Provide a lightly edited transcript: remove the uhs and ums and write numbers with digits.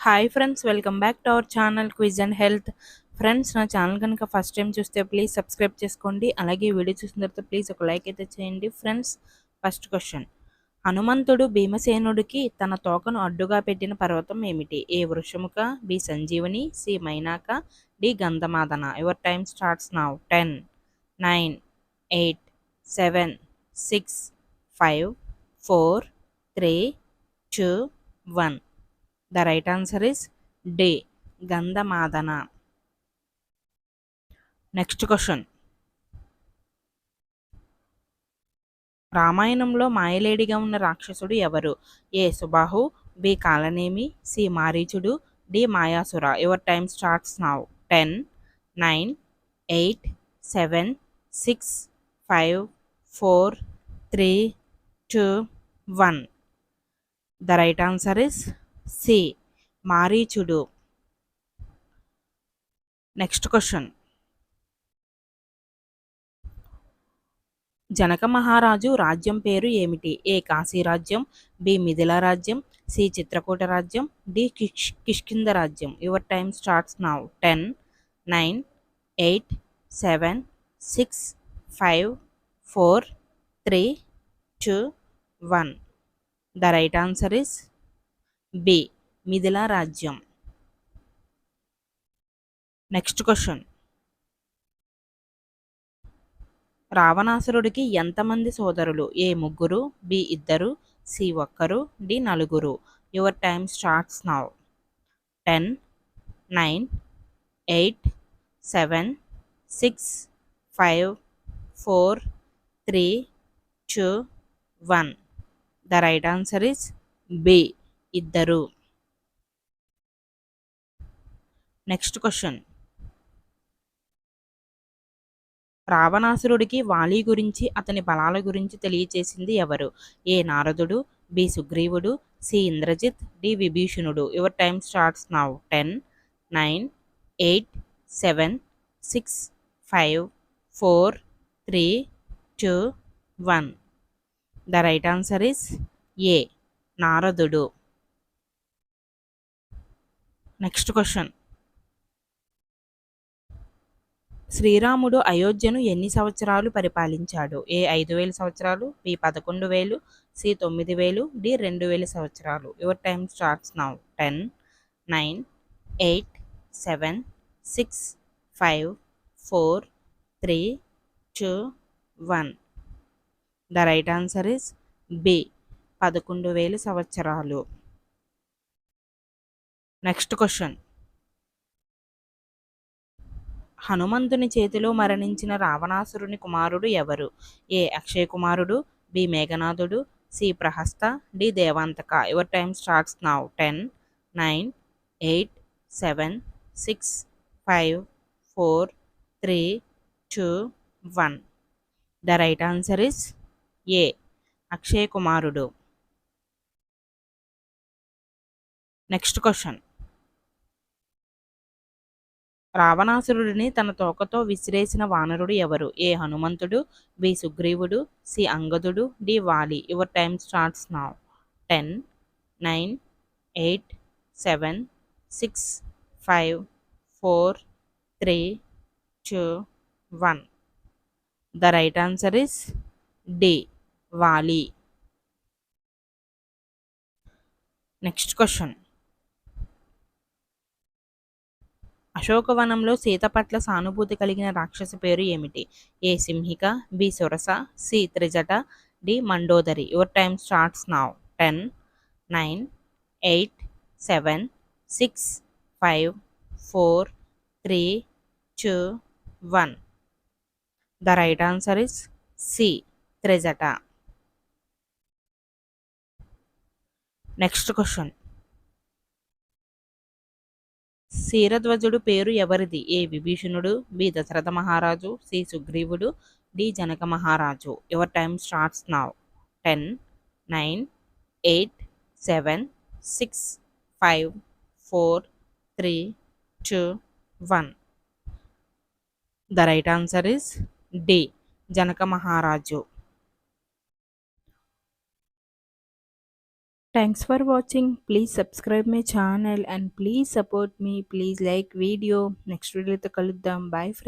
Hi friends, welcome back to our channel quiz and health. Friends, నా channel కనుక first time చూస్తే please subscribe చేసుకోండి. అలాగే video చూసిన తర్వాత ప్లీజ్ ఒక లైక్ అయితే చేయండి. Friends, first question. హనుమంతుడు భీమసేనుడికి తన తోకను అడ్డుగా పెట్టిన పర్వతం ఏమిటి? A Vrishamuka, B Sanjeevani, C Mainaka, D Gandhamadana. Your time starts now. 10, 9, 8, 7, 6, 5, 4, 3, 2, 1. The right answer is D. Gandhamadana. Next question. రామాయణంలో మాయలేడిగా ఉన్న రాక్షసుడు ఎవరు? A Subahu, B Kalanemi, C మారీచుడు, D Mayasura. Your time starts now. 10, 9, 8, 7, 6, 5, 4, 3, 2, 1. The right answer is C మారీచుడు. Next question. జనక మహారాజు రాజ్యం పేరు ఏమిటి? ఏ కాశీ రాజ్యం, బి మిథిల రాజ్యం, సి చిత్రకూట రాజ్యం, డి కిష్కింద రాజ్యం. Your time starts now. 10, 9, 8, 7, 6, 5, 4, 3, 2, 1. The right answer is B Mithila రాజ్యం. Next question. రావణాసురుడికి ఎంతమంది సోదరులు? ఏ ముగ్గురు, బి ఇద్దరు, సి ఒక్కరు, డి నలుగురు. Your time starts now. 10, 9, 8, 7, 6, 5, 4, 3, 2, 1. The right answer is B ఇద్దరు. Next question. రావణాసురుడికి వాలి గురించి, అతని బలాల గురించి తెలియచేసింది ఎవరు? ఏ నారదుడు, బి సుగ్రీవుడు, సి ఇంద్రజిత్, డి విభీషణుడు. Your time starts now. 10, 9, 8, 7, 6, 5, 4, 3, 2, 1. The right answer is A నారదుడు. Next question. శ్రీరాముడు అయోధ్యను ఎన్ని సంవత్సరాలు పరిపాలించాడు? ఏ 5,000 సంవత్సరాలు, బి 11,000, సి 9,000, డి 2,000 సంవత్సరాలు. Your time starts now. 10, 9, 8, 7, 6, 5, 4, 3, 2, 1. The right answer is B 11,000 సంవత్సరాలు. Next question. హనుమంతుని చేతిలో మరణించిన రావణాసురుని కుమారుడు ఎవరు? ఏ అక్షయ కుమారుడు, బి మేఘనాథుడు, C Prahasta, D Devantaka. Your time starts now. 10, 9, 8, 7, 6, 5, 4, 3, 2, 1. The right answer is A Akshaya కుమారుడు. Next question. రావణాసురుడిని తన తోకతో విసిరేసిన వానరుడు ఎవరు? ఏ హనుమంతుడు, బి సుగ్రీవుడు, సి అంగదుడు, డి వాలి. Your time starts now. 10, 9, 8, 7, 6, 5, 4, 3, 2, 1. The right answer is D Vali. Next question. అశోకవనంలో సీత పట్ల సానుభూతి కలిగిన రాక్షస పేరు ఏమిటి? A Simhika, B Surasa, C Trijata, D Mandodari. Your time starts now. 10, 9, 8, 7, 6, 5, 4, 3, 2, 1. The right answer is C Trijata. Next question. శీరధ్వజుడు పేరు ఎవరిది? ఏ విభీషణుడు, బి దశరథ మహారాజు, సి సుగ్రీవుడు, డి జనక మహారాజు. Your time starts now. 10, 9, 8, 7, 6, 5, 4, 3, 2, 1. The right answer is D Janaka మహారాజు. Thanks for watching. Please subscribe my channel and please support మీ. Please like video. Next వీడియోతో కలుద్దాం. Bye friends.